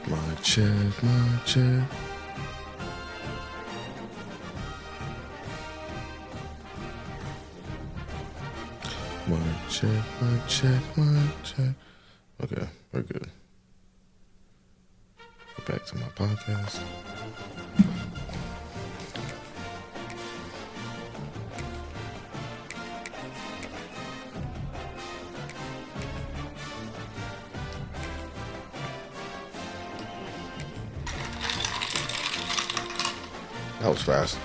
My check, my check. My check, my check, my check. Okay, we're good. Go back to my podcast. That was fast.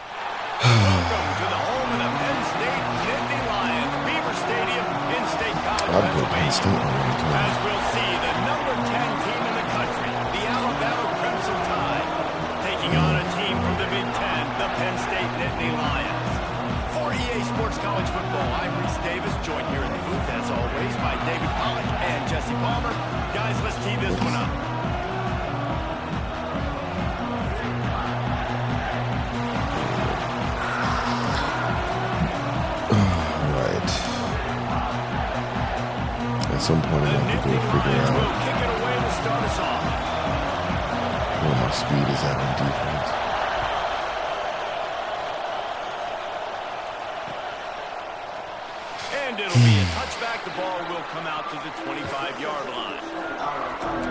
Welcome to the home of the Penn State Nittany Lions, Beaver Stadium in State College, Pennsylvania. As we'll see, the number 10 team in the country, the Alabama Crimson Tide, taking on a team from the Big Ten, the Penn State Nittany Lions. For EA Sports College Football, I'm Reese Davis, joined here in the booth, as always, by David Pollack and Jesse Palmer. Guys, let's tee this one up. At some point, I have to go figure out where my speed is at on defense. And it'll be a touchback. The ball will come out to the 25-yard line.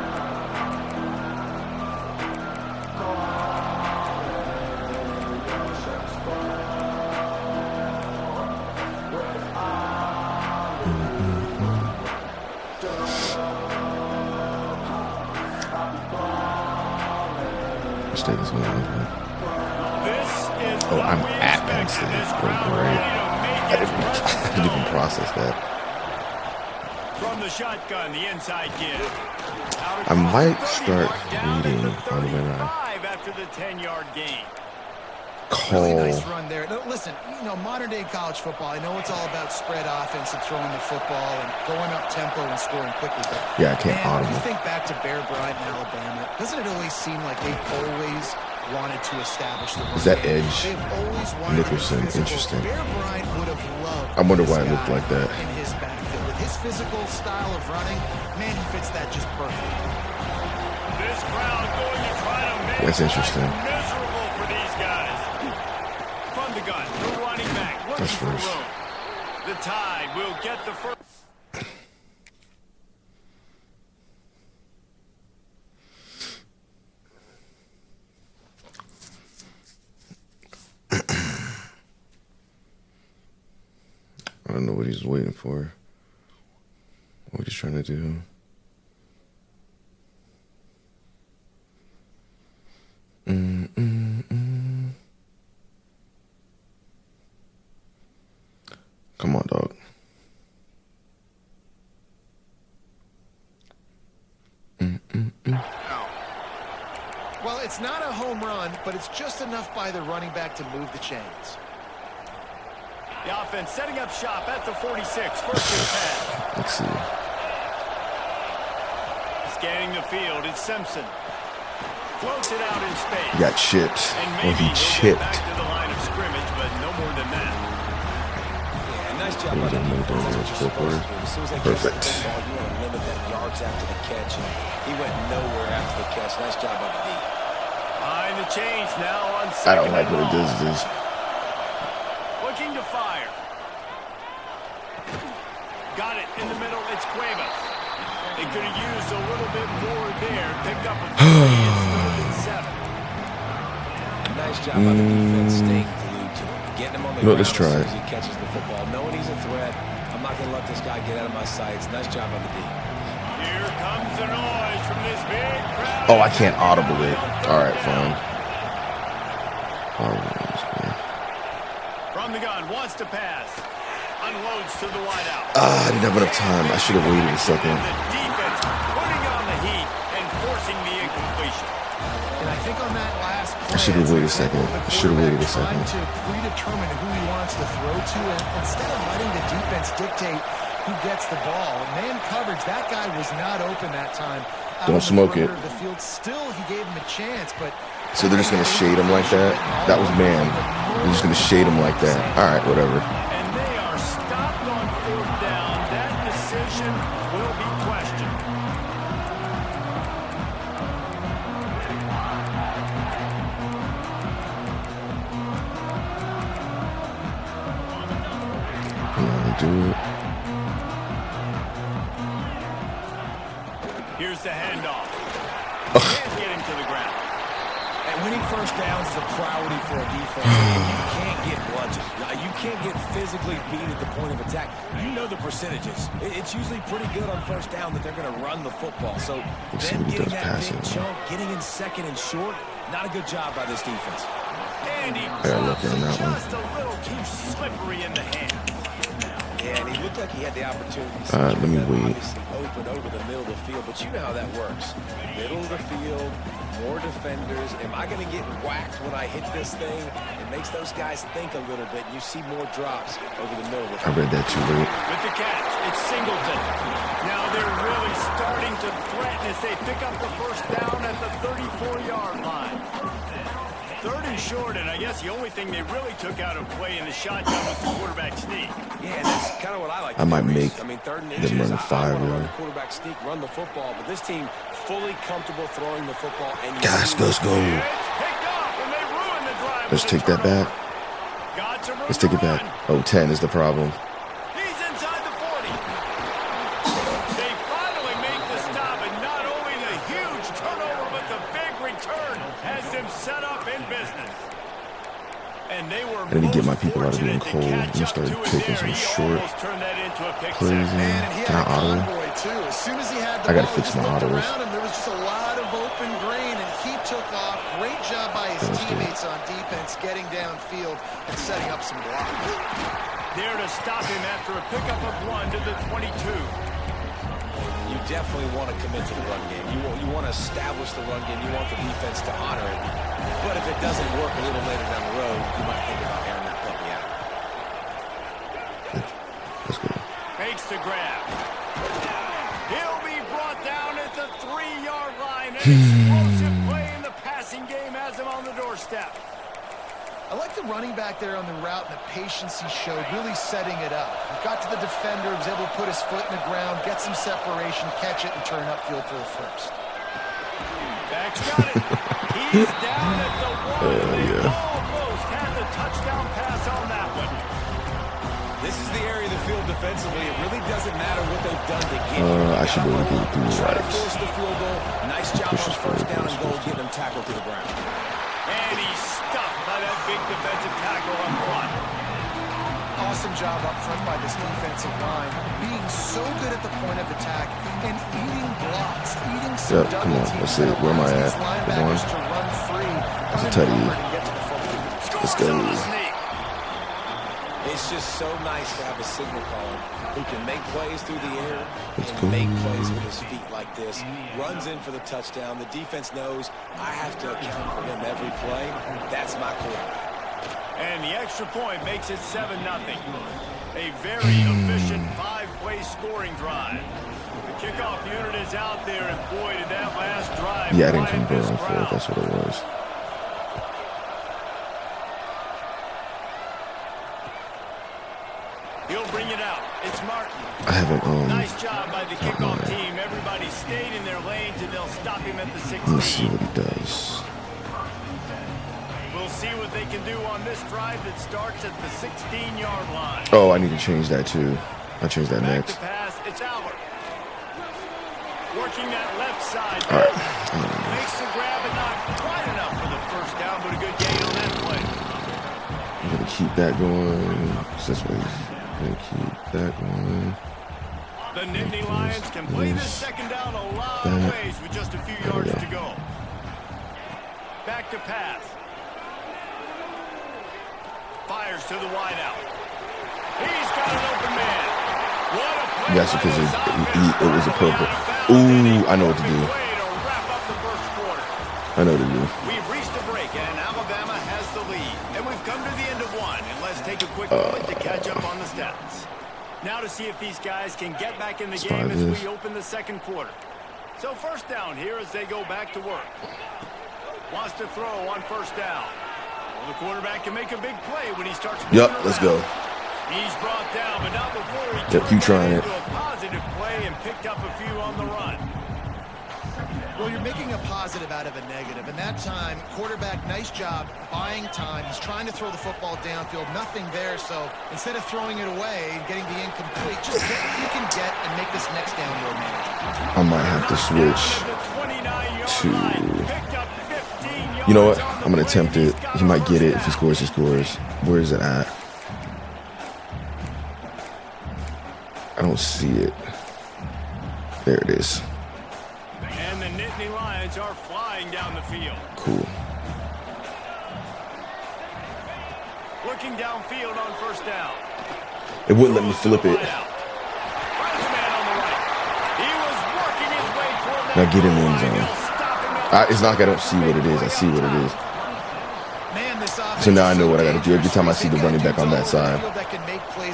State is going to Oh, I'm at Penn State. Great. I didn't even process that. From the shotgun, the inside give. I might start reading on when I after the 10-yard gain. call. Really nice run there. Now, listen, you know, modern day college football, I know it's all about spread offense and throwing the football and going up tempo and scoring quickly. But Yeah, I can't man, audible. when you think back to Bear Bryant in Alabama, doesn't it always seem like they've always wanted to establish the run Is that game? edge? They've always wanted Nicholson, to be physical. interesting. Bear Bryant would have loved I wonder this why it looked guy like that. in his backfield. With his physical style of running, man, he fits that just perfect. This crowd going to try to make That's interesting. life miserable for these guys. From the gun, the running back looking That's for first. room. The Tide will get the first. I don't know what he's waiting for. What he's trying to do. Come on, dog. Well, it's not a home run, but it's just enough by the running back to move the chains. The offense setting up shop at the 46. First and 10. Let's see. Scanning the field, it's Simpson. Floats it out in space. He got chipped. And Or maybe he he'll get chipped. back to the line of scrimmage, but no more than that. Yeah, nice job He by the moved defense. over That's his what you're footwork. supposed to do. As soon as they Perfect. catch the football, you want to limit that yards after the catch. And he went nowhere after the catch. Nice job by the D. Behind the chains now on I second don't like and what it long. does this. Looking to fire. Got it in the middle. It's Cuevas. They could have used a little bit more there. Picked up a 3. It's third and 7. Nice job by the defense staying glued to him. Getting him on the No, ground let's as try soon it. as he catches the football. Knowing he's a threat, I'm not going to let this guy get out of my sights. Nice job by the D. Here comes the noise from this big crowd. Oh, I can't audible it. All right, fine. From the gun, wants to pass. Unloads to the wideout. I didn't have enough time. I should have waited a second. The defense putting on the heat and forcing the incompletion. And I think on that last play, I should have waited a it's second. the I should have waited a quarterback second. trying to predetermine who he wants to throw to, and instead of letting the defense dictate who gets the ball. Man coverage, that guy was not open that time. Out Don't on the smoke it. perimeter of the field. Still, he gave him a chance, but So they're just going to shade him like that? That was man. You're just going to shade him like that. All right, whatever. And they are stopped on 4th down. That decision will be questioned. Do it. Here's the handoff. Can't get him to the ground. And winning first downs is a priority for a defense. You can't get bludgeoned. You can't get physically beat at the point of attack. You know the percentages. It's usually pretty good on first down that they're going to run the football. So them getting that big chunk, getting in second and short, not a good job by this defense. And he drops it just a little too slippery in the hand. Yeah, and he looked like he had the opportunity to let me wait. obviously open over the middle of the field, but you know how that works. Middle of the field, more defenders. Am I going to get whacked when I hit this thing? It makes those guys think a little bit. You see more drops over the middle of the field. I read that too late. With the catch, it's Singleton. Now they're really starting to threaten as they pick up the first down at the 34-yard line. 3rd and short, and I guess the only thing they really took out of play in the shotgun was the quarterback sneak. Yeah, that's kind of what I like. I might make I mean, 3rd and them inches, run the I 5 want to run yard. the quarterback sneak, run the football, but this team fully comfortable throwing the football. And Guys, let's go. It's picked off, and they ruined the drive. Let's take that back. Got some room Let's take to it back. run. Oh, 10 is the problem. He's inside the 40. They finally make the stop, and not only the huge turnover, but the big return has them set up in business. And they were I need to get my people out of being fortunate to cold. catch I'm up started to it taking there. some He short almost turned that into a pick plays. six. Man, and he Can had I a auto? convoy, too. As soon as he had the I gotta ball, fix he just my looked autos. around him. There was just a lot of open grain, and he took off. Great job by his teammates on defense, getting downfield and setting up some blocks. There to stop him after a pickup of 1 to the 22. You definitely want to commit to the run game. You want to establish the run game. You want the defense to honor it. But if it doesn't work a little later down the road, you might think about airing that puppy out. Let's go. Makes the grab. He'll be brought down at the 3-yard line. An explosive play in the passing game has him on the doorstep. I like the running back there on the route and the patience he showed, really setting it up. He got to the defender, was able to put his foot in the ground, get some separation, catch it, and turn upfield for the first. Back's got it. He's down at the 1. They almost had the touchdown pass on that one. This is the area of the field defensively. It really doesn't matter what they've done to get here. I should be able to get through the Try to rights. force the field goal. Nice job on first down and goal, getting them tackled to the ground. And he's stuffed by that big defensive tackle up front. Awesome job up front by this defensive line, being so good at the point of attack and eating blocks, eating some Yep, come on, let's see. Where am I at? Come on. to run free. That's a tutty. Let's go. Scores on the sneak. It's just so nice to have a signal caller who can make plays through the air Let's and go. make plays with his feet like this. Runs in for the touchdown. The defense knows I have to account for him every play. That's my quarterback. And the extra point makes it 7-0. A very efficient 5-play scoring drive. The kickoff unit is out there, and boy, did that last drive. Yeah, I didn't quiet convert this on crowd. 4th. That's what it was. He'll bring it out. It's Martin. I haven't, Nice job by the kickoff team. Everybody stayed in their lanes, and they'll stop him at the 16. let's see what he does. We'll see what they can do on this drive that starts at the 16-yard line. Oh, I need to change that too. I'll change that Back to next. pass. It's Albert. Working that left side. All right. Makes the grab and not quite enough for the first down, but a good gain on that play. I'm going to keep that going. This way. I'm going to keep that going. The Nittany Lions can play this second down a lot of ways with just a few yards to go. Back to pass. Fires to the wideout. He's got an open man. What a play. That's because it was a purple. Ooh, I know what to do. I know what to do. We've reached a break, and Alabama has the lead. And we've come to the end of one. And let's take a quick moment to catch up on the stats. Now to see if these guys can get back in the game as we open the second quarter. So first down here as they go back to work. Wants to throw on first down. Well, the quarterback can make a big play when he starts. Yep, let's go. He's brought down, but not before he keep trying it. into a positive play and picked up a few on the run. Well, you're making a positive out of a negative. And that time, quarterback, nice job buying time. He's trying to throw the football downfield. Nothing there. So instead of throwing it away and getting the incomplete, just get what you can get and make this next down more manageable. I might have to switch to... You know what? I'm going to attempt it. He might get it. If he scores, he scores. Where is it at? I don't see it. There it is. And the Nittany Lions are flying down the field. Cool. Looking downfield on first down. It wouldn't let me flip it. Now get in the end zone. It's not like I don't see what it is. I see what it is. So now I know what I got to do. Every time I see the running back on that side.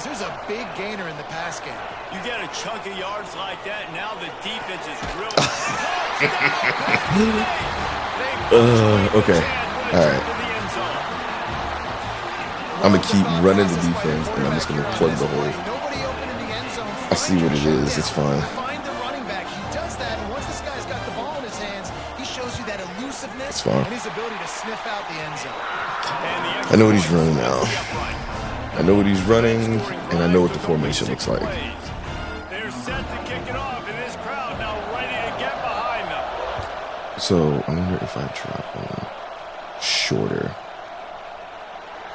There's a big gainer in the pass game. You get a chunk of yards like that, now the defense is really... Okay. All right. I'm going to keep running the defense, and I'm just going to plug the hole. I see what it is. It's fine. It's fine. I know what he's running now. I know what he's running, and I know what the formation looks like. They're set to kick it off, and this crowd now ready to get behind them. So I wonder if I drop one shorter.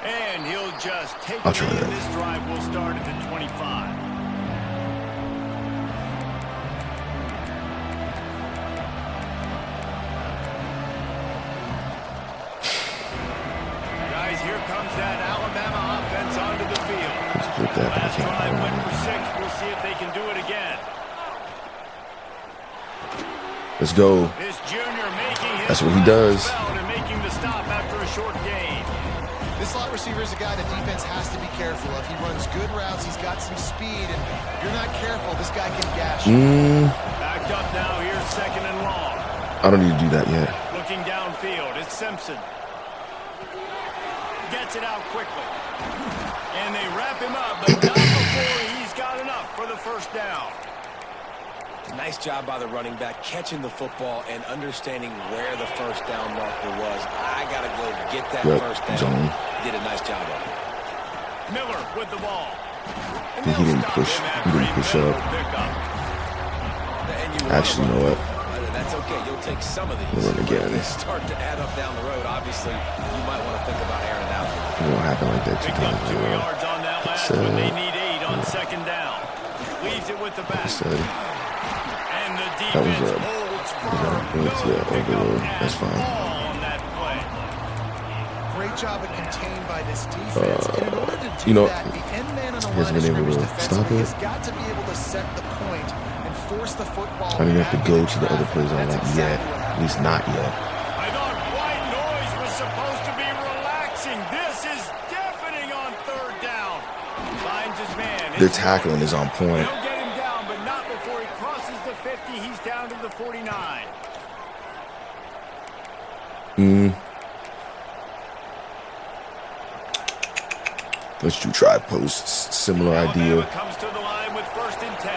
And he'll just take I'll try it in. that. This drive will start at the 25. Here comes that Alabama offense onto the field. Split that, but I can't Drive follow went him. for 6. We'll see if they can do it again. Let's go. This junior making his That's what he does. and making the stop after a short gain. This slot receiver is a guy the defense has to be careful of. He runs good routes. He's got some speed, and if you're not careful, this guy can gash you. Backed up now. Here's second and long. I don't need to do that yet. Looking downfield, it's Simpson. Gets it out quickly. And they wrap him up, but not before he's got enough for the first down. Nice job by the running back catching the football and understanding where the first down marker was. I got to go get that first down. Zone. Did a nice job of it. Miller with the ball. He didn't push. He didn't push up. Actually, you know what? That's okay. You'll take some of these. We'll run again. They start to add up down the road. Obviously, you might want to think about airing out. It won't happen like that 2 times in a 2 row. yards on that last one. They need 8 on second down. Leaves it with the back. And the defense holds firm. Overload. That's fine. On that play. Great job of contained by this defense. And in order to do you know, that, the end man on the he line hasn't of been able scrimmage to stop defensively it. has got to be able to set the point and force the football. I didn't have to go to the other plays on that yet. At least not yet. I thought white noise was supposed to be relaxing. This is deafening on third down. Finds his man. Their tackling is on point. They'll get him down, but not before he crosses the 50. He's down to the 49. Let's do drive posts. Similar idea. Comes to the line with 1st and 10.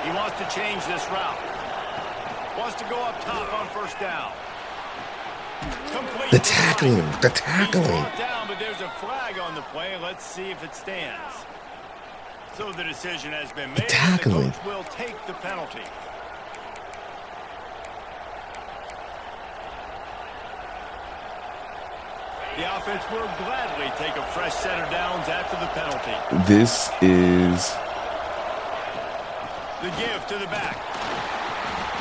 He wants to change this route. Wants to go up top on first down. Complete The tackling. The He's tackling. brought down, but there's a flag on the play. Let's see if it stands. So the decision has been made. tackling. And the coach will take the penalty. The offense will gladly take a fresh set of downs after the penalty. This is... The give to the back.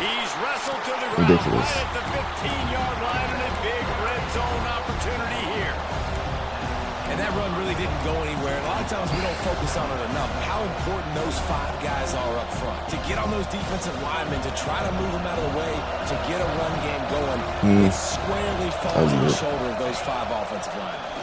He's wrestled to the ground ridiculous. right at the 15-yard line, and a big red zone opportunity here. And that run really didn't go anywhere. A lot of times we don't focus on it enough. How important those 5 guys are up front. To get on those defensive linemen, to try to move them out of the way, to get a run game going, it squarely falls on the shoulder of those 5 offensive linemen.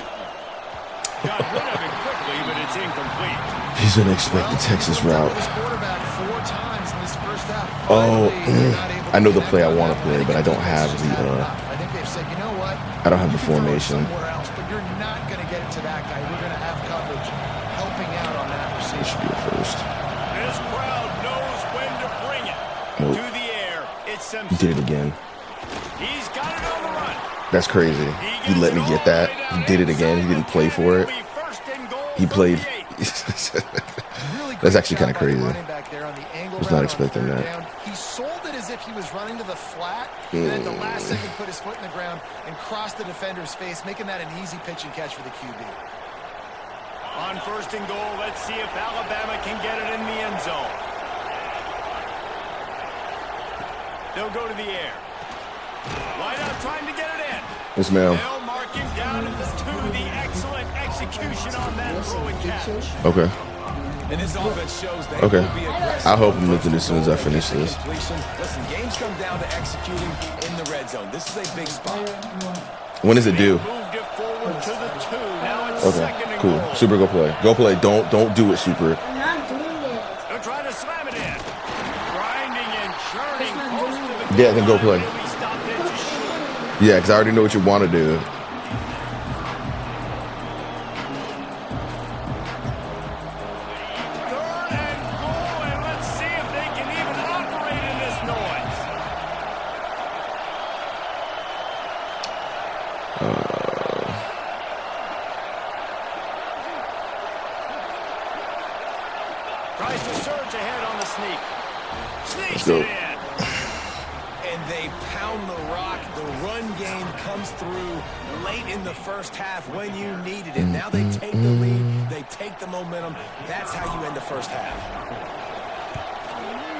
Got rid of it quickly, but it's incomplete. He's going to expect the Texas route. Quarterback 4 times in this first half. Oh. Finally, not able I know the play I want to play, but I don't have the. I think they've said, you know what? I don't have the You can throw it formation. somewhere else, but you're not going to get it to that guy. We're going to have coverage helping out on that receiver. Should be the first. This crowd knows when to bring it. Nope. To the air. It's He did it again. He's got it on the run. That's crazy. He let me get that. He did it again. He didn't play for it. He played. That's actually kind of crazy. Was not expecting that. He sold it as if he was running to the flat, and at the last second put his foot in the ground and crossed the defender's face, making that an easy pitch and catch for the QB. On first and goal, let's see if Alabama can get it in the end zone. They'll go to the air. Wide out trying to get it in. Yes, ma'am. They'll mark him down at the 2. The excellent execution on that throw and catch. Okay. And this offense shows they Okay. will be aggressive. I'll help him with it as soon as I finish this. Listen, games come down to executing in the red zone. This is a big spot. When does it do? Moved it forward to the 2. Now it's Okay. second and Cool. goal. Super, go play. Go play. Don't do it, Super. I'm not doing it. They're trying to slam it in. Grinding and churning close to the Yeah, then go play. He'll be stopped at just short. Yeah, because I already know what you want to do. Third and goal, and let's see if they can even operate in this noise. Tries to surge ahead on the sneak. Sneaks go. it in. And they pound the rock. The run game comes through late in the first half when you needed it. Now they take the lead. They take the momentum. That's how you end the first half.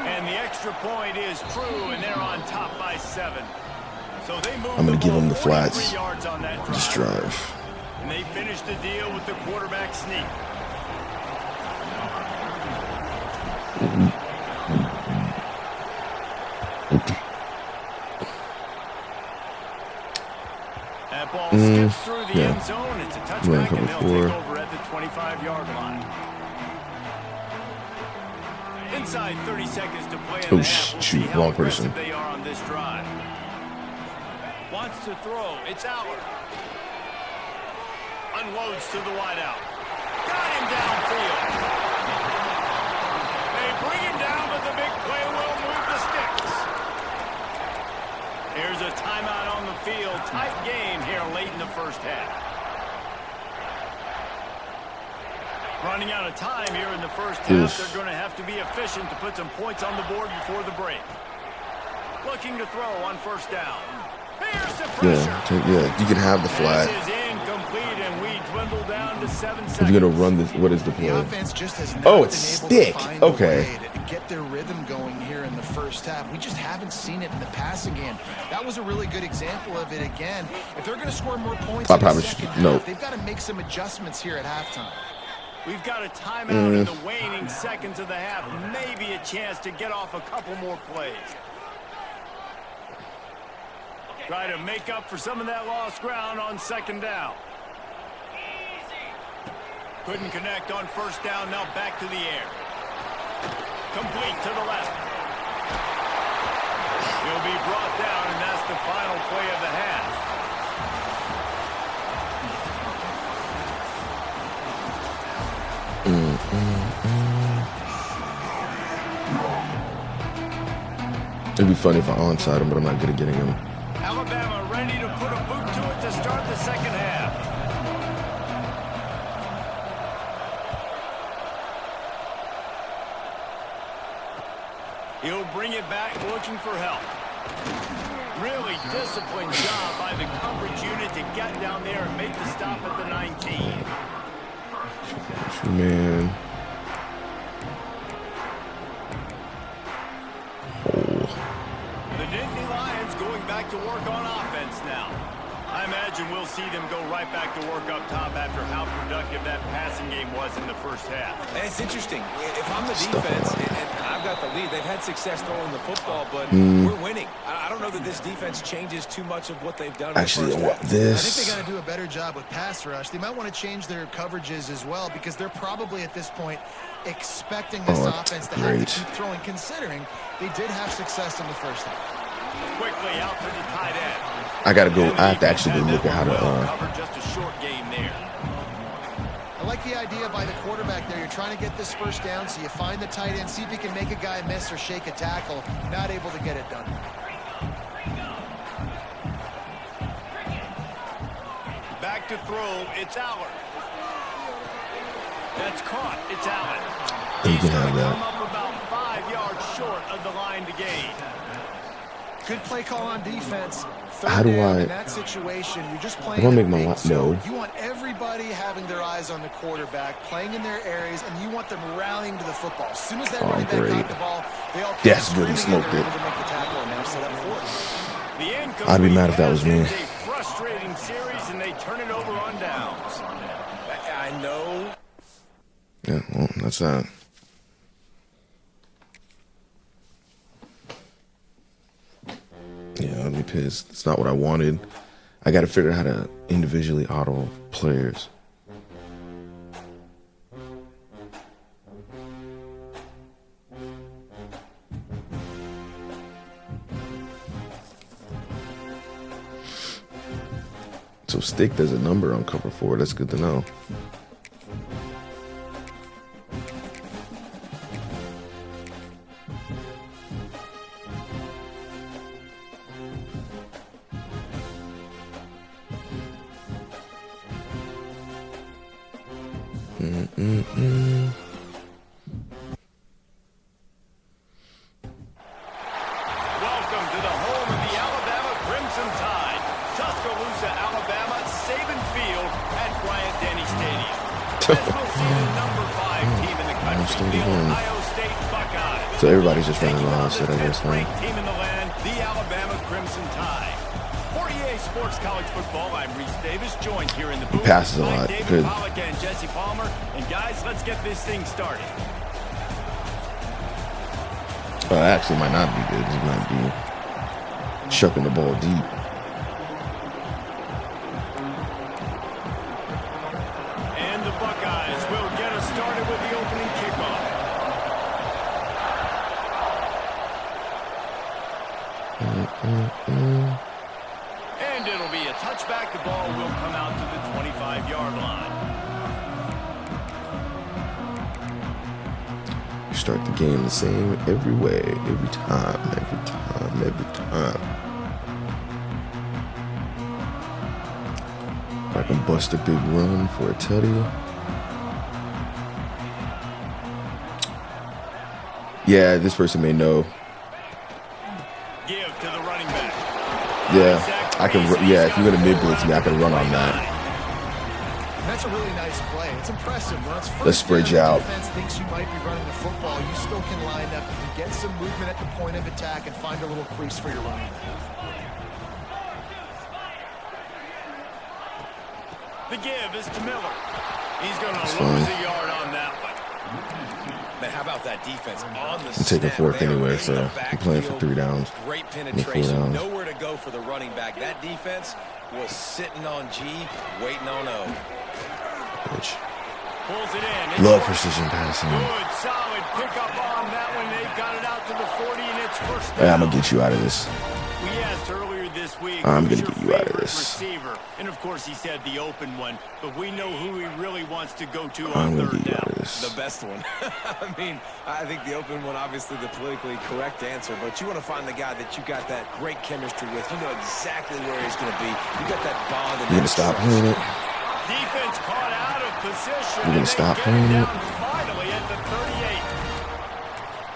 And the extra point is true, and they're on top by 7. So they move I'm gonna the give ball him the 43 flats. yards on that drive. Just drive. And they finish the deal with the quarterback sneak. That ball skips through the yeah. end zone. It's a Run touchback, cover and they'll 4. take over at the 25-yard line. Inside 30 seconds to play in Oh, the half. We'll see shoot, how wrong aggressive person. they are on this drive. Wants to throw. It's Aller. Unloads to the wideout. Got him downfield. They bring him down, but the big play will move the sticks. Here's a timeout on the field. Tight game here late in the first half. Running out of time here in the first half. They're going to have to be efficient to put some points on the board before the break. Looking to throw on first down. Here's the pressure. Yeah, you can have the flat. This is incomplete, and we dwindle down to 7 seconds. If you're gonna run this, what is the play? The offense just has not Oh, been it's able stick. to find Okay. a way to get their rhythm going here in the first half. We just haven't seen it in the passing game. That was a really good example of it again. If they're going to score more points I in the probably second should- half, no. they've got to make some adjustments here at halftime. We've got a timeout in the waning seconds of the half. Maybe a chance to get off a couple more plays. Try to make up for some of that lost ground on second down. Couldn't connect on first down. Now back to the air. Complete to the left. He'll be brought down, and that's the final play of the half. It'd be funny if I onside him, but I'm not good at getting him. Alabama ready to put a boot to it to start the second half. He'll bring it back looking for help. Really disciplined job by the coverage unit to get down there and make the stop at the 19. Man. The Nittany Lions going back to work on offense now. I imagine we'll see them go right back to work up top after how productive that passing game was in the first half. And it's interesting. If I'm the defense and I've got the lead, they've had success throwing the football, but we're winning. I don't know that this defense changes too much of what they've done. Actually, I think they got to do a better job with pass rush. They might want to change their coverages as well because they're probably at this point expecting this offense to have to keep throwing, considering they did have success in the first half. Quickly out to the tight end. I gotta go. I have to actually go look at how to. Covered just a short game there. I like the idea by the quarterback there. You're trying to get this first down, so you find the tight end, see if you can make a guy miss or shake a tackle. Not able to get it done. Back to throw. It's Allen. That's caught. It's Allen. You can have that. Come up about 5 yards short of the line to gain. Good play call on defense. How do I? In that situation, you're just playing. I don't make my no. You want everybody having their eyes on the quarterback, playing in their areas, and you want them rallying to the football. As soon as that running back got the ball, they all that's good. He smoked it. I'd be mad if that was me. Frustrating series, and they turn it over on downs. I know. Yeah, well, that's that. Yeah, I'll be pissed. It's not what I wanted. I got to figure out how to individually auto players. So Stick does a number on cover 4. That's good to know. Welcome to the home of the Alabama Crimson Tide. Tuscaloosa, Alabama, Saban Field at Bryant-Denny Stadium. As we'll see the number 5 team in the country, the Ohio State Buckeyes. So everybody's just running around, so I guess. Ranked team in the land, the Alabama Crimson Tide. For EA Sports College Football, I'm Reese Davis, joined here in the booth. He passes a lot. David Good. Pollack and Jesse Palmer. And guys, let's get this thing started. Well, actually might not be good. He might be chucking the ball deep. And the Buckeyes will get us started with the opening kickoff. And it'll be a touchback. The ball will come out to the 25-yard line. Start the game the same every way, every time, every time, every time. I can bust a big run for a tutty. Yeah, this person may know. Give to the running back. Yeah, I can. Yeah, if you're gonna mid blitz me, I can run on that. That's a really nice play. It's impressive. Let's spread you out. Defense thinks you might be running the football. You still can line up and get some movement at the point of attack and find a little crease for your running back. The give is to Miller. He's going to lose a yard on that one. Man, how about that defense on the I'm taking 4th anyway, so I'm playing for 3 downs. Great penetration. Nowhere to go for the running back. That defense was sitting on G, waiting on O. Bitch. Pulls it in. Love precision passing. Good, solid pickup on that one. They've got it out to the 40, and it's first down. Yeah, I'm gonna get you out of this. We asked earlier this week. I'm gonna who's get your you out of favorite this. Receiver, and of course he said the open one. But we know who he really wants to go to I'm on gonna third get you down. out of this. The best one. I mean, I think the open one, obviously the politically correct answer, but you want to find the guy that you got that great chemistry with. You know exactly where he's going to be. You got that bond. You're gonna stop playing it. Defense caught out of position. You're gonna stop playing it. Finally at the 38.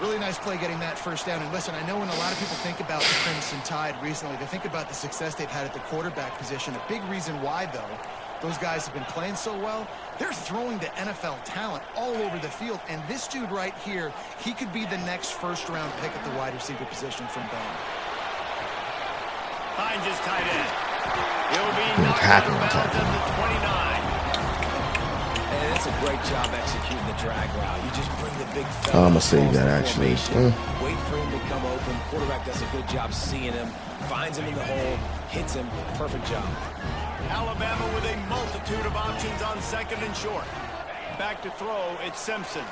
Really nice play getting that first down. And listen, I know when a lot of people think about the Crimson Tide recently, they think about the success they've had at the quarterback position. A big reason why, though, those guys have been playing so well, they're throwing to NFL talent all over the field. And this dude right here, he could be the next first-round pick at the wide receiver position from Bama. Finds his tight end. Tackling. And it's a great job executing the drag route. You just bring the big fella. I'm gonna save that actually. Wait for him to come open. Quarterback does a good job seeing him, finds him in the hole, hits him. Perfect job. Alabama with a multitude of options on second and short. Back to throw, it's Simpson.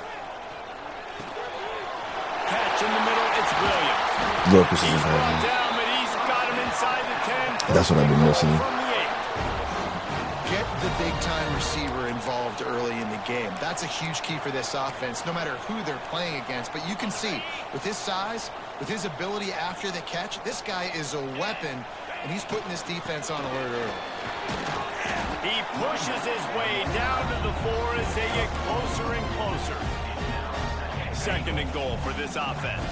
Catch in the middle, it's Williams. Look, this is He's brought heavy. down, but he's got him inside the 10. That's what I've been missing. From the 8. Get the big-time receiver involved early in the game. That's a huge key for this offense, no matter who they're playing against. But you can see, with his size, with his ability after the catch, this guy is a weapon, and he's putting this defense on alert early. He pushes his way down to the 4 as they get closer and closer. Second and goal for this offense.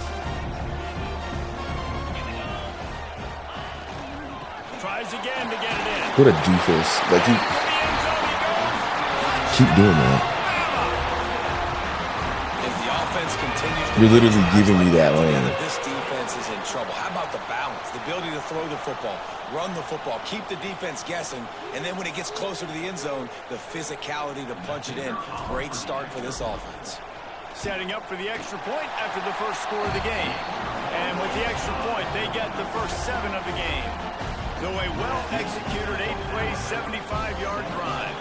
Tries again to get it in. What a defense! Like keep doing that. If the offense continues to You're literally giving me that lane. This defense is in trouble. How about the balance, the ability to throw the football, run the football, keep the defense guessing, and then when it gets closer to the end zone, the physicality to punch it in. Great start for this offense. Setting up for the extra point after the first score of the game. And with the extra point, they get the first 7 of the game. So a well-executed 8-play, 75-yard drive.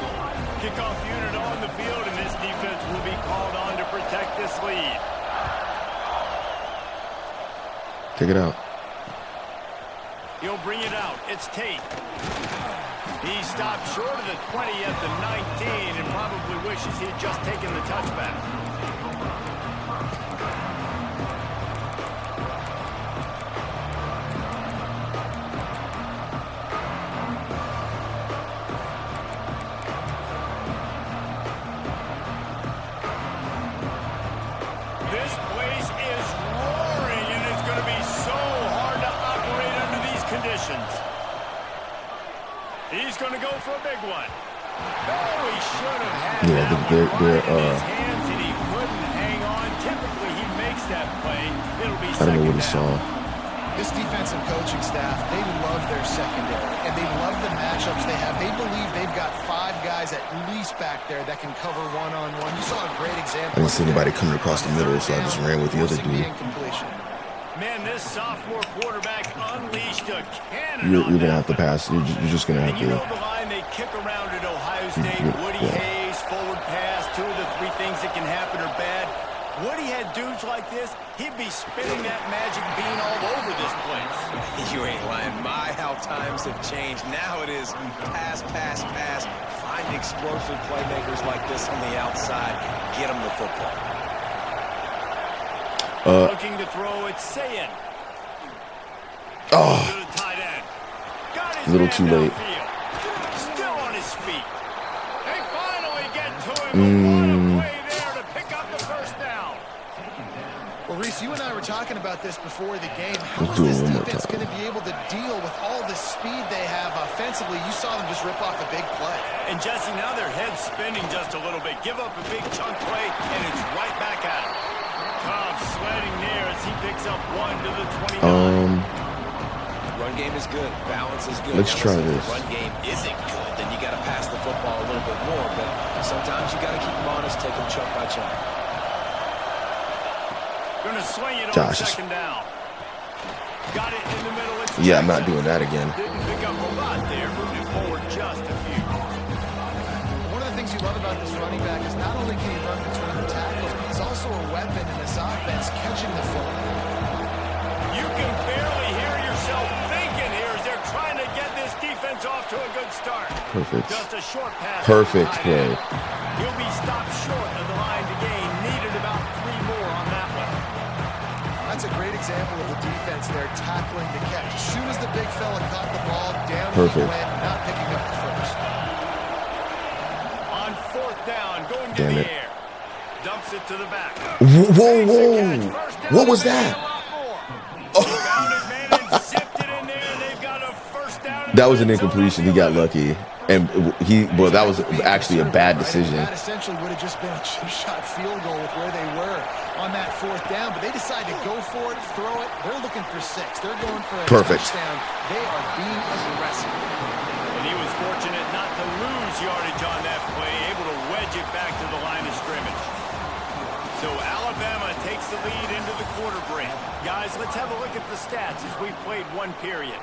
Kickoff unit on the field, and this defense will be called on to protect this lead. Take it out. He'll bring it out. It's Tate. He stopped short of the 20 at the 19 and probably wishes he had just taken the touchback. This place is roaring, and it's going to be so hard to operate under these conditions. He's going to go for a big one. Oh, he should have had that one right in his hands, and he couldn't hang on. Typically, he makes that play. It'll be I don't know what he second down. saw. This defensive coaching staff, they love their secondary, and they love the matchups they have. They believe they've got 5 guys at least back there that can cover one-on-one. You saw a great example. I didn't see anybody coming across the middle, so I just ran with the other dude. Man, this sophomore quarterback unleashed a cannon. You're going to have to pass. You're just going to have And you know to. the line they kick around at Ohio State. Woody Hayes, forward pass, 2 of the 3 things that can happen are bad. Woody had dudes like this, he'd be spinning that magic bean all over this place. You ain't lying. My, how times have changed. Now it is pass, pass, pass. Find explosive playmakers like this on the outside. Get them the football. Looking to throw, it's Sayin. Oh, To the tight end. Got his a little man too late. downfield. Still on his feet. They finally get to him. What a play there to pick up the first down. Well, Reese, you and I were talking about this before the game. How Let's is do it this one more defense time. going to be able to deal with all the speed they have offensively? You saw them just rip off a big play. And Jesse, now their head's spinning just a little bit. Give up a big chunk play, and it's right back at him. Cobb sledding near as he picks up 1 to the 29. Run game is good. Balance is good. Let's Now, try listen, if this. the run game isn't good, then you got to pass the football a little bit more. But sometimes you got to keep them honest, take them chunk by chunk. Gonna swing it on Josh. second down. Got it in the middle. It's Yeah, I'm not doing that again. Didn't pick up a lot there, moving forward just a few. One of the things you love about this running back is not only can he run between the tackles, but he's also a weapon in this offense catching the football. You can barely hear yourself thinking here as they're trying to get this defense off to a good start. Perfect. Just a short pass. Perfect Tight play. end. He'll be stopped short of the line to gain. Needed about 3 more on that one. That's a great example of the defense there tackling the catch. As soon as the big fella caught the ball, down he Perfect. went, not picking up the first. On 4th down, going to Damn the it. air. Dumps it to the back. Whoa, Makes the catch. whoa. First down, What was maybe that? a lot more. Found his man and zipped it in there. They've got a first down. in That the was an red zone. incompletion. He got lucky. And well, that was actually a bad decision. That essentially would have just been a chip shot field goal with where they were on that 4th down, but they decided to go for it, throw it. They're looking for 6. They're going for a touchdown. They are being aggressive. And he was fortunate not to lose yardage on that play, able to wedge it back to the line of scrimmage. So Alabama takes the lead into the quarter break. Guys, let's have a look at the stats as we've played 1 period.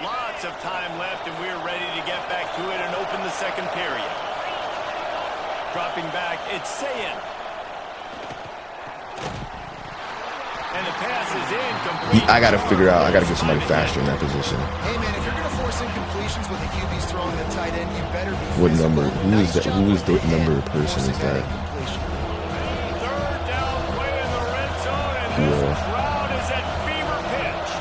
Lots of time left, and we're ready to get back to it and open the 2nd period. Dropping back, it's Sayin. And the pass is incomplete. I got to figure out. I got to get somebody faster in that position. Hey, man, if you're going to force incompletions when the QB's throwing the tight end, you better be What physical. number? Who is that? Who is the number of person is that? 3rd down play in the red zone, and this crowd is at fever pitch.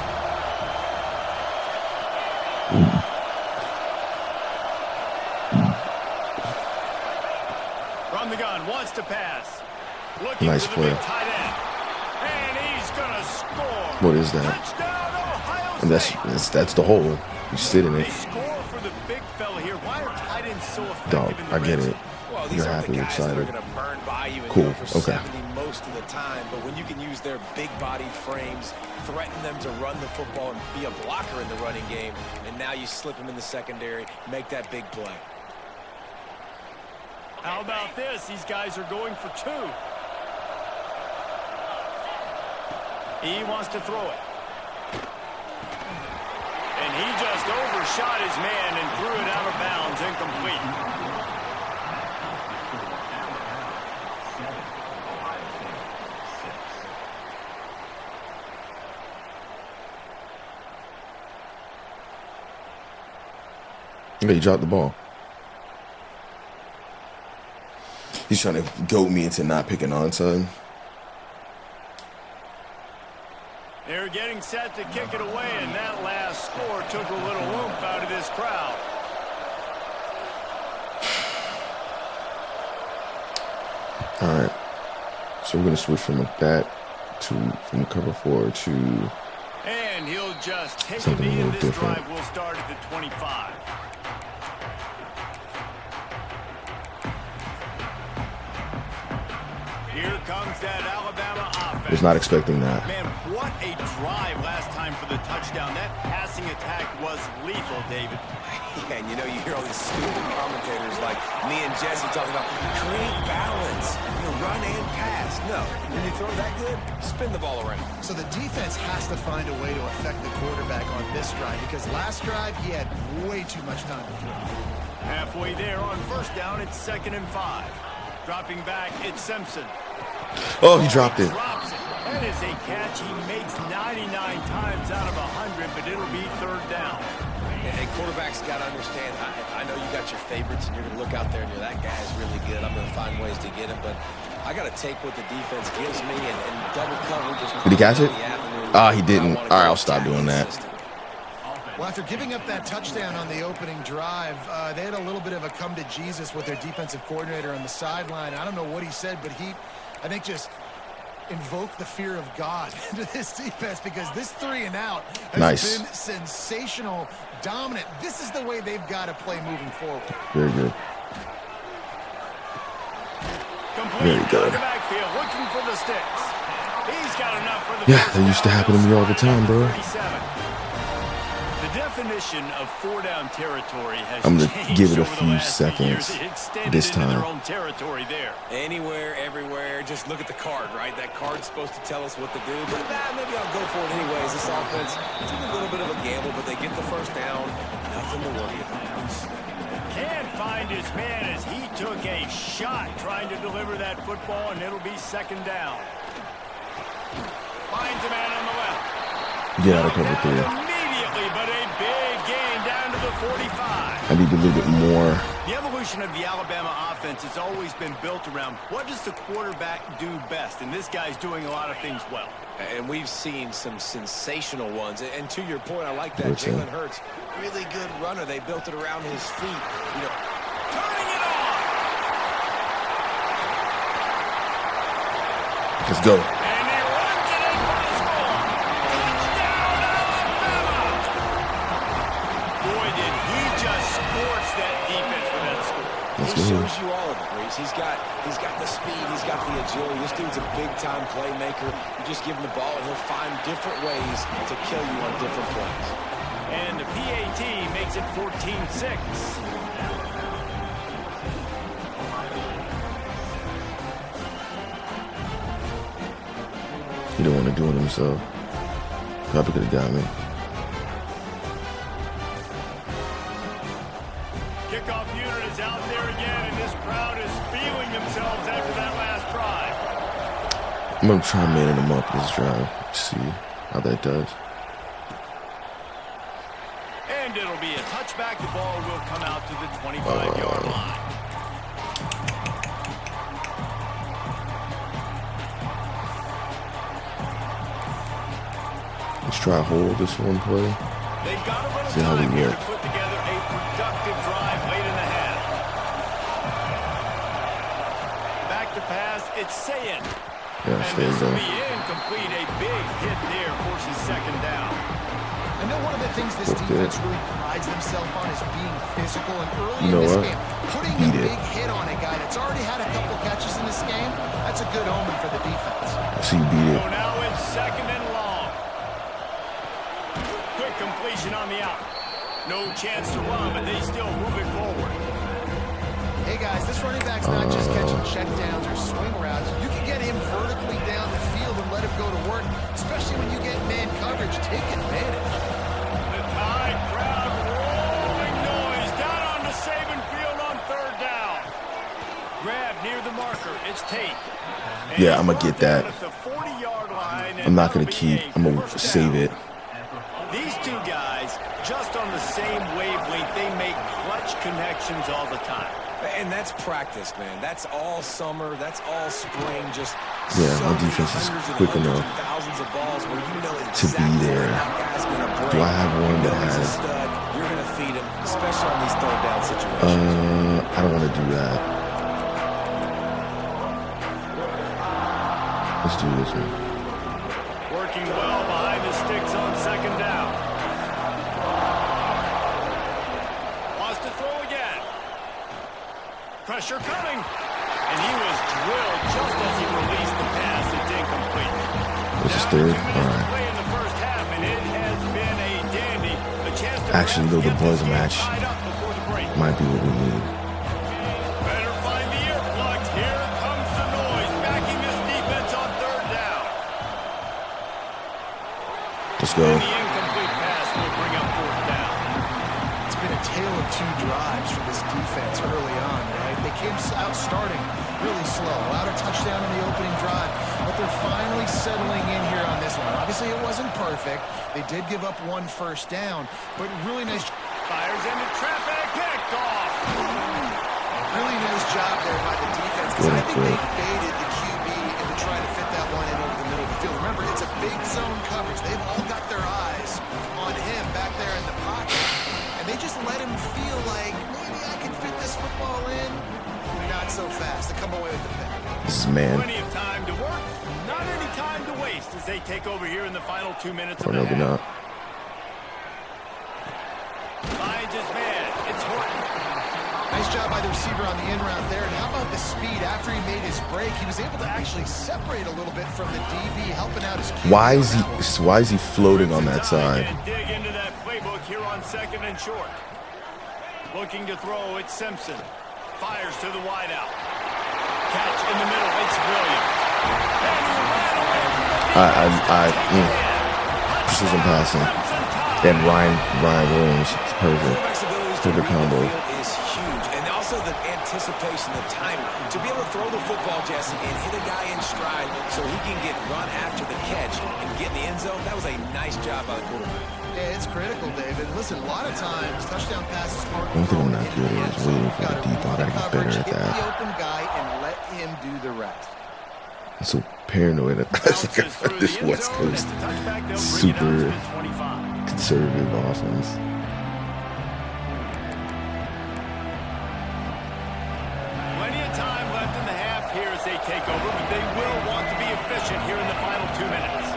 From the gun, wants to pass. Looking Nice for the play. big tight end. And he's gonna score. What is that? Touchdown, Ohio And that's the hole. You sit in They it. score for the big fella here. Why are tight ends so effective Dog, in the I red get zone? it. Well, these You're aren't happy, the guys that are excited. going to burn by you and Cool, go for okay. 70 most of the time. But when you can use their big-bodied frames, threaten them to run the football and be a blocker in the running game, and now you slip them in the secondary, make that big play. How about this? These guys are going for 2. He wants to throw it. And he just overshot his man and threw it out of bounds, incomplete. Okay, you dropped the ball. He's trying to goat me into not picking on, son. They're getting set to kick it away, and that last score took a little oomph out of this crowd. All right. So we're going to switch from that from cover 4 to And he'll just take something a a knee, little and this different. drive will start at the 25. Here comes that Alabama offense. Was not expecting that. Man, what a drive last time for the touchdown. That passing attack was lethal, David. Yeah, and you know, you hear all these stupid commentators like me and Jesse talking about create balance, run and pass. No, when you throw that good, spin the ball around. So the defense has to find a way to affect the quarterback on this drive because last drive he had way too much time to throw. Halfway there on 1st down, it's 2nd and 5. Dropping back, it's Simpson. Oh, he dropped it. Drops it. That is a catch he makes 99 times out of 100, but it'll be 3rd down. And quarterbacks got to understand, I know you got your favorites, and you're going to look out there and you're, that guy's really good. I'm going to find ways to get him, but I got to take what the defense gives me and double cover. Just Did he catch it? He didn't. All right, I'll stop doing that. Well, after giving up that touchdown on the opening drive, they had a little bit of a come to Jesus with their defensive coordinator on the sideline. I don't know what he said, but he, I think, just invoked the fear of God into this defense because this 3 and out has been sensational, dominant. This is the way they've got to play moving forward. Very good. Complete Very good. to the backfield, looking for the sticks. He's got enough for the Yeah, first that used to down. happen to me all the time, bro. 37. The definition of 4-down territory has I'm gonna changed give it a over the few last few years. seconds It extended this into time. their own territory there. Anywhere, everywhere, just look at the card, right? That card's supposed to tell us what to do, but maybe I'll go for it anyways. This offense took a little bit of a gamble, but they get the 1st down. Nothing to worry about. Can't find his man as he took a shot trying to deliver that football, and it'll be 2nd down. Finds a man on the left. Get out of cover 3. Immediately, but a big gain down to the 45. I need a little bit more. The evolution of the Alabama offense has always been built around what does the quarterback do best, and this guy's doing a lot of things well. And we've seen some sensational ones. And to your point, I like that. What's that? Jalen Hurts, really good runner. They built it around his feet. Turning it on! Let's go. And he runs it in for the score. Touchdown, Alabama! Boy, did he just scorch that things. He's got the speed. He's got the agility. This dude's a big-time playmaker. You just give him the ball, and he'll find different ways to kill you on different plays. And the PAT makes it 14-6. He don't want to do it himself. Probably could have got me. Kickoff unit is out there again, and this crowd is feeling themselves after that last drive. I'm going to try manning him up this drive. See how that does. And it'll be a touchback. The ball will come out to the 25-yard line. Let's try to hold this one play. They've got a little See how we time here work. to put together a productive drive late in the half. Back to pass, it's Sayin. Yeah, And stay this will there. be incomplete. A big hit there forces second down. I know one of the things this Okay. defense really prides themselves on is being physical, and early You know in this what? game, putting Beat a it. big hit on a guy that's already had a couple catches in this game, that's a good omen for the defense. I see you beat So it. now it's second and long. Quick completion on the out. No chance to run, but they still move it forward. Hey guys, this running back's not just catching checkdowns or swing routes. You can get him vertically down the field and let him go to work, especially when you get man coverage. Take advantage. The Tide crowd rolling noise down on the Saban field on third down. Grab near the marker. It's Tate. And Yeah, he's I'ma brought get down that. at the 40-yard line, and I'm not going that'll to be keep. a I'm going to first save down. it. These two guys, just on the same wavelength, they make clutch connections all the time. And that's practice, man. That's all summer. That's all spring. Just Yeah, so my many defense is hundreds and quick hundreds enough and thousands of balls where you know to be exactly there. where that guy's gonna break. Do I have one You know that he's a has- stud. You're gonna feed him, especially on these third down situations. I don't want to do that. Let's do this one. Working well behind the sticks on second down. Wants to throw again. Pressure coming. And he was drilled just as he released the pass. It's incomplete. This is Now third. 2 minutes All to right. play in the first half, and it has been a dandy. A chance to Actually, though, the get boys this game match tied up before the break. might be what we need. Better find the earplugs. Here comes the noise, backing this defense on third down. Let's go. And the incomplete pass will bring up fourth down. It's been a tale of two drives for this defense early on, right? They came out starting really slow, allowed a touchdown in the opening drive, but they're finally settling in here on this one. Obviously, it wasn't perfect. They did give up one first down, but really nice. Fires into traffic, picked off. Really nice job there by the defense, because I think they baited the QB into trying to fit that one in over the middle of the field. Remember, it's a big zone coverage. They've all got their eyes on him back there in the pocket, and they just let him feel like, maybe I can fit this football in. Not so fast. They come away with the pick. This is man. Plenty of time to work, not any time to waste as they take over here in the final 2 minutes Or of the maybe half. not. Finds his man. It's Horton. Nice job by the receiver on the in route there. And how about the speed after he made his break? He was able to actually separate a little bit from the DB, helping out his QB. Why is he floating on that side? And dig into that playbook here on second and short. Looking to throw, it's Simpson. Fires to the wideout. Catch in the middle, it's Williams. And he ran away from the Precision passing. And Ryan Williams. It's perfect. Quarterback's abilities to Perfect read the combo. field is huge. And also the anticipation, the timing. To be able to throw the football, Jesse, and hit a guy in stride so he can get run after the catch and get in the end zone, that was a nice job by the quarterback. Yeah, it's critical, David. Listen, a lot of times, touchdown passes aren't One thing I'm not thrown good in at is the end waiting for zone. the deep. I gotta get better Coverage, at hit that. the open guy and let him do the rest. I'm so paranoid. It's like I've heard this West Coast super conservative offense. Plenty of time left in the half here as they take over, but they will want to be efficient here in the final 2 minutes.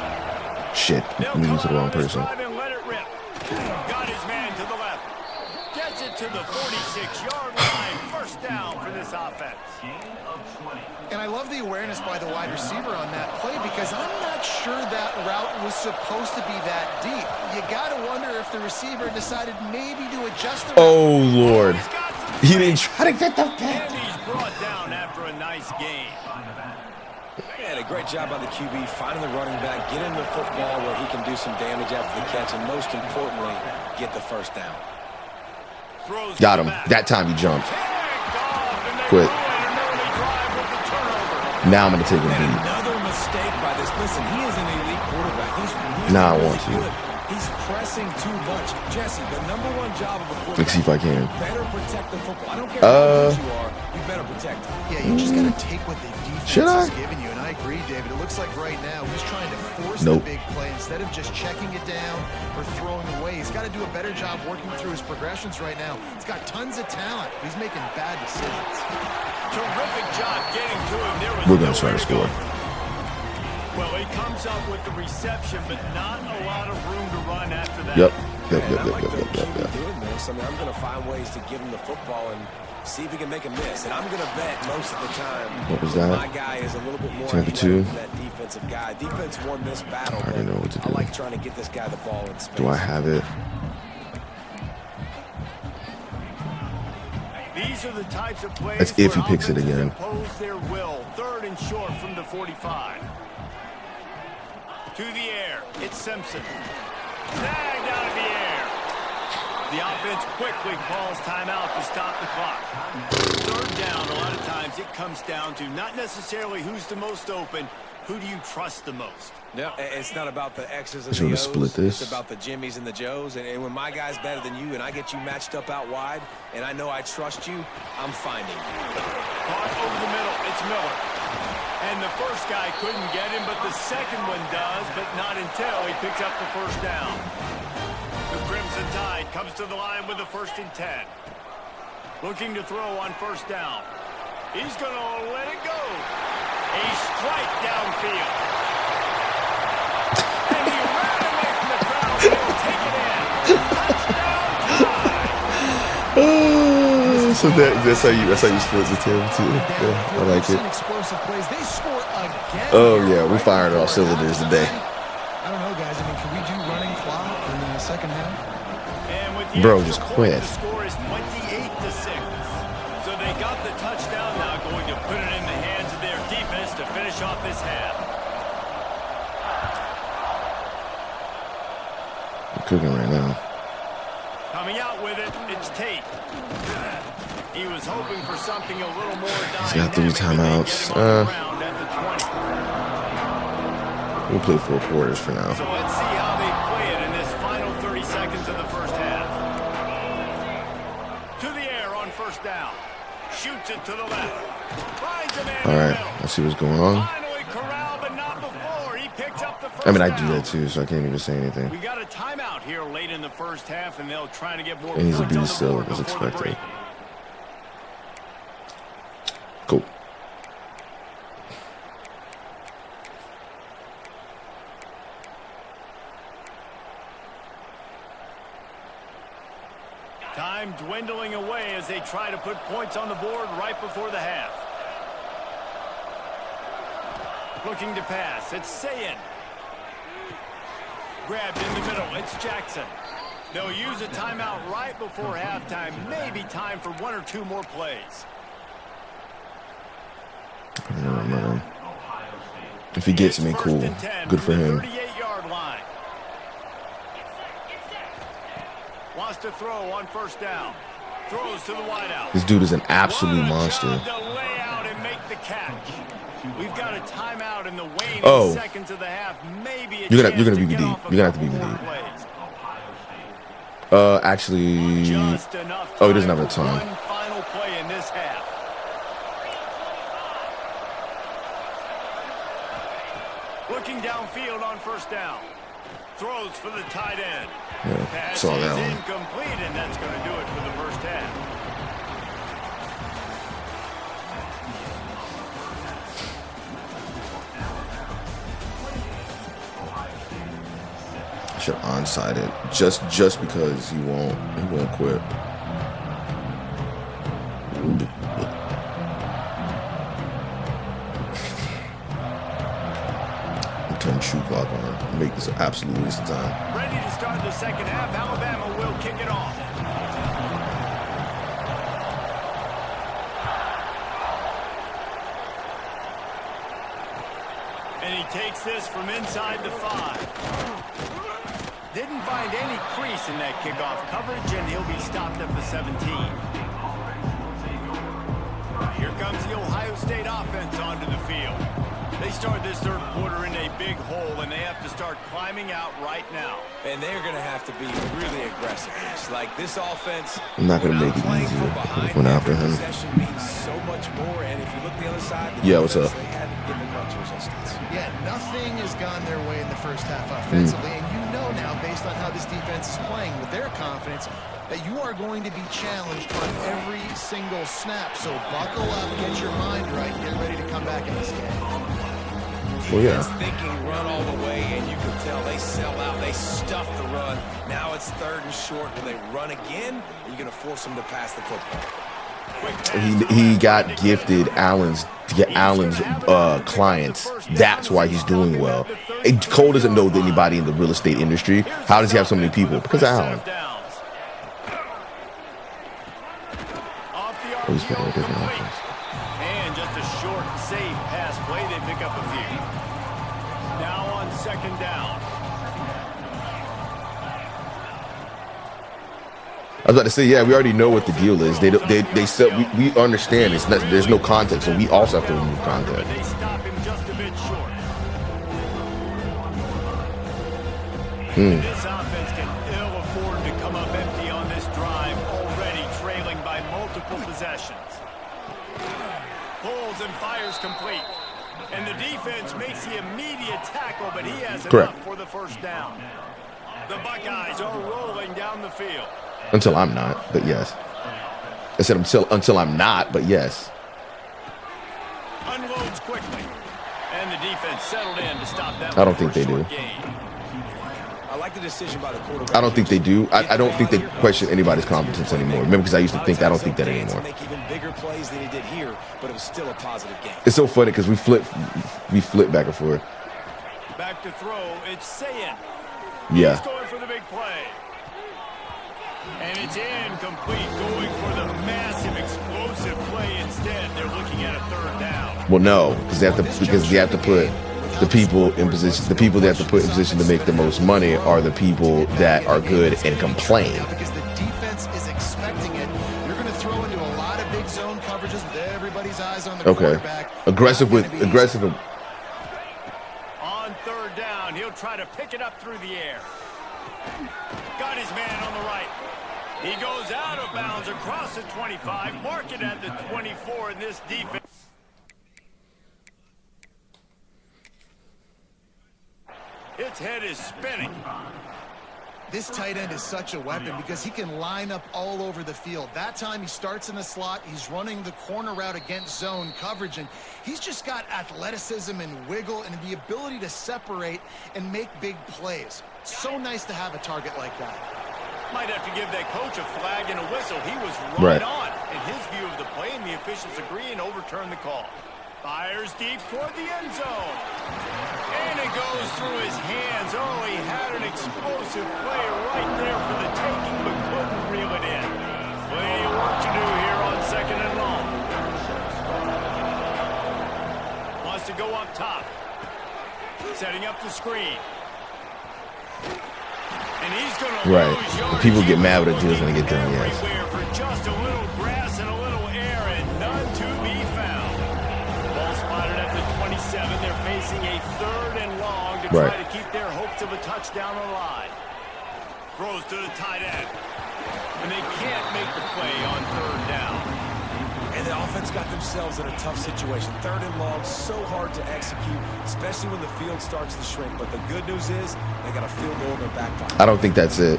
Shit, I'm using the wrong person. And let it rip. Got his man to the left. Gets it to the 46-yard line. First first down for this offense. And I love the awareness by the wide receiver on that play because I'm not sure that route was supposed to be that deep. You got to wonder if the receiver decided maybe to adjust the route. Oh, Lord. He didn't try to get the And he's brought down after a nice game. Man, a great job by the QB, finding the running back, getting the football where he can do some damage after the catch, and most importantly, get the first down. Got him. That time he jumped. Quit. Now I'm going to take him deep. Another mistake by this. Listen, he is an elite quarterback. He's really, Nah, I really want to. good. He's pressing too much. Jesse, the number one job of a quarterback. Let's see if I can. Better protect the football. I don't care how good you are. You better protect it. Yeah, you just got to take what the defense Should I? is giving you. And I agree, David. It looks like right now he's trying to force Nope. the big play instead of just checking it down or throwing away. He's got to do a better job working through his progressions right now. He's got tons of talent. He's making bad decisions. Terrific job getting to him. There was We're going to try to score. Well, he comes up with the reception, but not a lot of room to run after that. Yep. And I like the QB doing this. I mean, I'm going to find ways to give him the football and see if he can make a miss. And I'm going to bet most of the time What was that? my guy is a little bit more Tampa 2. than that defensive guy. Defense won this battle, I already but know what to I do. like trying to get this guy the ball in space. Do I have it? These are the types of plays That's if he where picks it offenses again. impose their will. 3rd and short from the 45. To the air. It's Simpson. Snagged out of the air. The offense quickly calls timeout to stop the clock. 3rd down, a lot of times it comes down to not necessarily who's the most open, who do you trust the most? No, it's not about the X's and Should we the O's. split this? It's about the Jimmys and the Joes. And when my guy's better than you and I get you matched up out wide and I know I trust you, I'm finding you. Caught over the middle. It's Miller. And the first guy couldn't get him, but the second one does, but not until he picks up the first down. The Crimson Tide comes to the line with a 1st and 10. Looking to throw on 1st down. He's going to let it go. A strike downfield. And he ran away from the crowd. He'll take it in. Touchdown Tide. So that's how you split the team too. Yeah, I like it. Explosive plays. They score again. Oh yeah, we fired all cylinders today. I don't know, guys. I mean, can we do running clock in the second half? And with the Bro, extra just point, quit. The score is 28-6. So they got the touchdown, now going to put it in the hands of their defense to finish off this half. I'm cooking right now. Coming out with it, it's Tate. He was hoping for something a little more He's got 3 timeouts. We'll play 4 quarters for now. So let's see how they play it in this final 30 seconds of the first half. To the air on 1st down. Shoots it to the left. Finds a man All in the right, middle. let's see what's going on. Finally corralled, but not before. He picks up the first I mean, I do down. that too, so I can't even say anything. We got a timeout here late in the first half, and they'll try to get more And he's a points on beast the still, board as before the expected. break. Cool. Time dwindling away as they try to put points on the board right before the half. Looking to pass. It's Sayin. Grabbed in the middle. It's Jackson. They'll use a timeout right before halftime. Maybe time for 1 or 2 more plays. If he gets me, cool. Good for him. 38-yard line. Wants to throw on 1st down. Throws to the wideout. This dude is an absolute What a monster. job to lay out and make the catch. We've got a timeout in the waning Oh. seconds of the half. Maybe a You're gonna chance be to deep. get You're off a gonna have to be couple more deep. plays. Actually, Just enough oh, he doesn't have a for time. one final play in this half. Looking downfield on 1st down. Throws for the tight end. Yeah, Pass saw that is one. incomplete, and that's going to do it for the first half. I should onside it just because he won't quit. shoot clock on. Make this an absolute waste of time. Ready to start the second half. Alabama will kick it off. And he takes this from inside the 5. Didn't find any crease in that kickoff coverage, and he'll be stopped at the 17. Here comes the Ohio State offense onto the field. They start this third quarter in a big hole, and they have to start climbing out right now. And they're going to have to be really aggressive. It's like this offense. I'm not going to make it easy. Went after him. Possession means so much more, and if you look the other side, yeah, what's up? They haven't given much resistance. Yeah, nothing has gone their way in the first half offensively, and you know now, based on how this defense is playing with their confidence, that you are going to be challenged on every single snap. So buckle up, get your mind right, and get ready to come back in this game. Well, yeah. Thinking run all the way, and you can tell they sell out. They stuff the run. Now it's 3rd and short. Will they run again? Or are you going to force them to pass the football? He got gifted Allen's clients. That's why he's doing well. Cole doesn't know anybody in the real estate industry. How does he have so many people? Because of Allen. He's playing a different offense. And just a short, safe pass play. They pick up a few. Now on 2nd down. I was about to say, yeah, we already know what the deal is. They still we understand it's not, there's no context, so we also have to remove context. They stop him just a bit short. This offense can ill afford to come up empty on this drive, already trailing by multiple possessions. Pulls and fires complete. And the defense makes the immediate tackle, but he has enough for the first down. The Buckeyes are rolling down the field. Until I'm not, but yes. I said until I'm not, but yes. Unloads quickly. And the defense settled in to stop that. I don't think they do. I like the decision by the quarterback. I don't think they do. I don't think they question anybody's competence anymore. Remember, because I used to think I don't think that anymore. Make even bigger plays than he did here, but it was still a positive game. It's so funny because we flip back and forth. Back to throw. It's Sayin. Yeah. He's going for the big play. And it's incomplete, going for the massive explosive play instead. They're looking at a 3rd down. Well, no, because they have to put the people in position. The people they have to put in position to make the most money are the people that are good and complain. Because the defense is expecting it. You're going to throw into a lot of big zone coverages with everybody's eyes on the quarterback. Aggressive. On 3rd down, he'll try to pick it up through the air. Got his man on the right. He goes out of bounds across the 25, mark it at the 24 in this defense. Its head is spinning. This tight end is such a weapon because he can line up all over the field. That time he starts in the slot. He's running the corner route against zone coverage, and he's just got athleticism and wiggle and the ability to separate and make big plays. So nice to have a target like that. Might have to give that coach a flag and a whistle. He was right on in his view of the play, and the officials agree and overturn the call. Fires deep toward the end zone. And it goes through his hands. Oh, he had an explosive play right there for the taking, but couldn't reel it in. Plenty of work to do here on 2nd and long. Wants to go up top. Setting up the screen. And he's going to right. People get mad when the deal's going to get done, yes. For just a little grass and a little air and none to be found. Ball spotted at the 27. They're facing a 3rd and long to try to keep their hopes of a touchdown alive. Throws to the tight end. And they can't make the play on 3rd down. And the offense got themselves in a tough situation. 3rd and long, so hard to execute, especially when the field starts to shrink. But the good news is they got a field goal in their back pocket. I don't think that's it.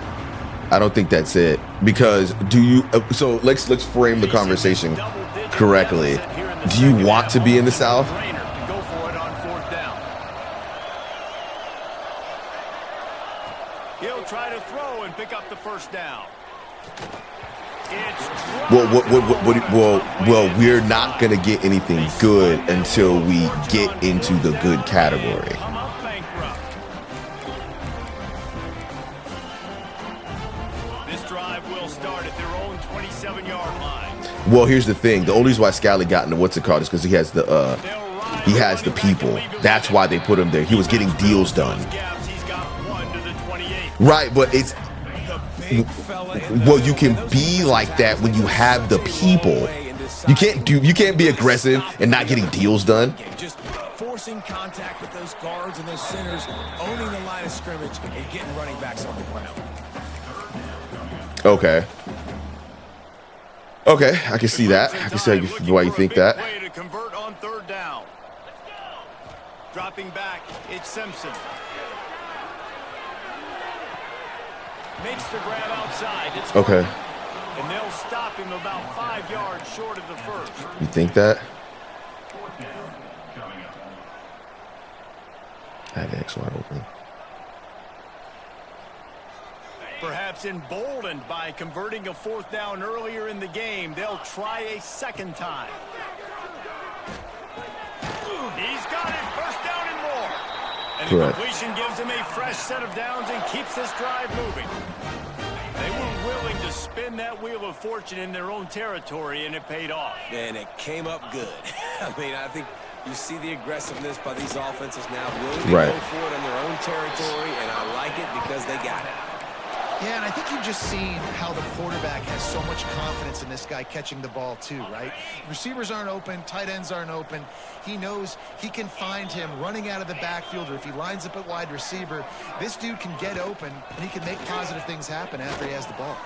I don't think that's it. Because so let's frame the conversation correctly. Do you want to be in the South? Go for it on 4th down. He'll try to throw and pick up the 1st down. Well, we're not going to get anything good until we get into the good category. This drive will start at their own 27-yard line. Well, here's the thing. The only reason why Scally got into what's it called is because he has the people. That's why they put him there. He was getting deals done. Right, but it's well, you can be like that when you have the people. You can't be aggressive and not getting deals done. Just forcing contact with those guards and those centers, owning the line of scrimmage, and getting running backs on the ground. Okay. Okay, I can see that. I can see why you think that. To convert on third down. Dropping back, it's Simpson. Makes the grab outside. It's okay. And they'll stop him about 5 yards short of the first. You think that? I had X wide open. Perhaps emboldened by converting a fourth down earlier in the game, they'll try a second time. He's got it. First down and more. And the completion gives him a fresh set of downs and keeps this drive moving. They were willing to spin that wheel of fortune in their own territory, and it paid off. And it came up good. I mean, I think you see the aggressiveness by these offenses now willing to go for it in their own territory, and I like it because they got it. Yeah, and I think you've just seen how the quarterback has so much confidence in this guy catching the ball too, right? Receivers aren't open, tight ends aren't open. He knows he can find him running out of the backfield, or if he lines up at wide receiver, this dude can get open, and he can make positive things happen after he has the ball.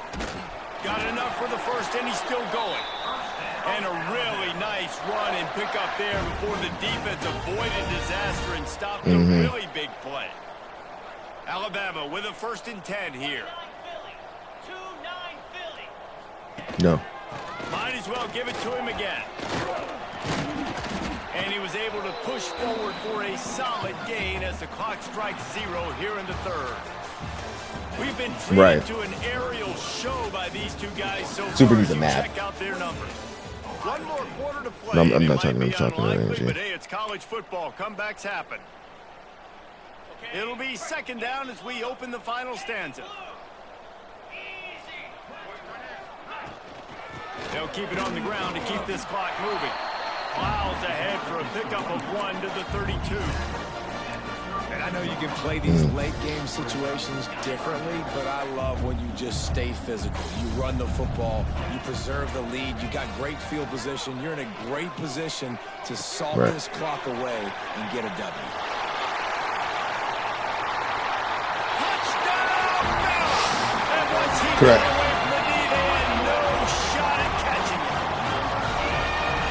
Got enough for the first, and he's still going. And a really nice run and pick up there before the defense avoided disaster and stopped a really big play. Alabama with a 1st and 10 here. No. Might as well give it to him again. And he was able to push forward for a solid gain as the clock strikes 0 here in the third. We've been treated to an aerial show by these two guys so Super far. needs a map. Check out their numbers. One more quarter to play. No, I'm not talking. I'm talking about energy. But hey, it's college football. Comebacks happen. It'll be 2nd down as we open the final stanza. They'll keep it on the ground to keep this clock moving. Miles ahead for a pickup of 1 to the 32. And I know you can play these late game situations differently, but I love when you just stay physical. You run the football, you preserve the lead, you got great field position, you're in a great position to salt this clock away and get a W. Correct. No shot at catching it.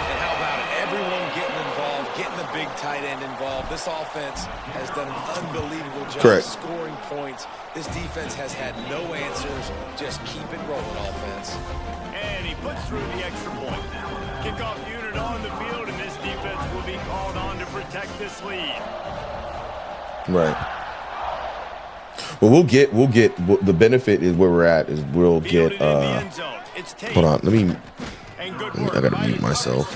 And how about it? Everyone getting involved, getting the big tight end involved. This offense has done an unbelievable job scoring points. This defense has had no answers. Just keep it rolling, offense. And he puts through the extra point. Kickoff unit on the field, and this defense will be called on to protect this lead. Right. Well, we'll get the benefit is where we're at is we'll get hold on, let me I gotta mute myself.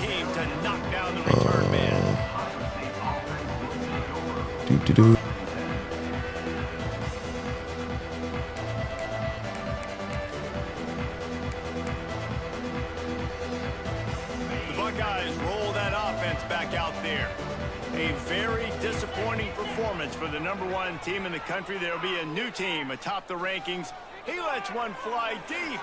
Do. The Buckeyes roll that offense back out there. A very disappointing performance for the #1 team in the country. There'll be a new team atop the rankings. He lets one fly deep.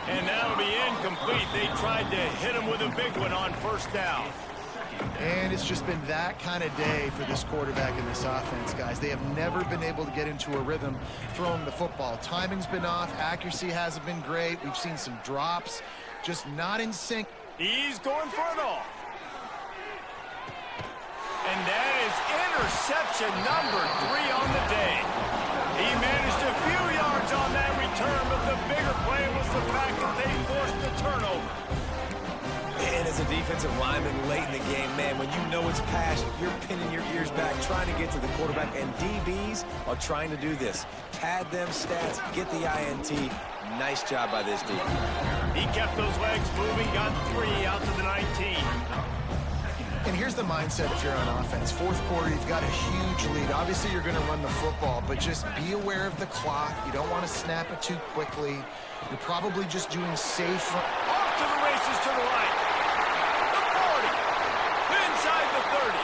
And that'll be incomplete. They tried to hit him with a big one on 1st down. And it's just been that kind of day for this quarterback in this offense, guys. They have never been able to get into a rhythm throwing the football. Timing's been off. Accuracy hasn't been great. We've seen some drops. Just not in sync. He's going for it all. And that is interception number 3 on the day. He managed a few yards on that return, but the bigger play was the fact that they forced the turnover. And as a defensive lineman late in the game, man, when you know it's passed, you're pinning your ears back, trying to get to the quarterback, and DBs are trying to do this. Pad them stats, get the INT. Nice job by this defense. He kept those legs moving, got 3 out to the 19. And here's the mindset if you're on offense. Fourth quarter, you've got a huge lead. Obviously, you're going to run the football, but just be aware of the clock. You don't want to snap it too quickly. You're probably just doing safe. Off to the races to the right. The 40. Inside the 30.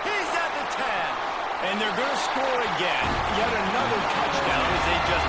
He's at the 10. And they're going to score again. Yet another touchdown as they just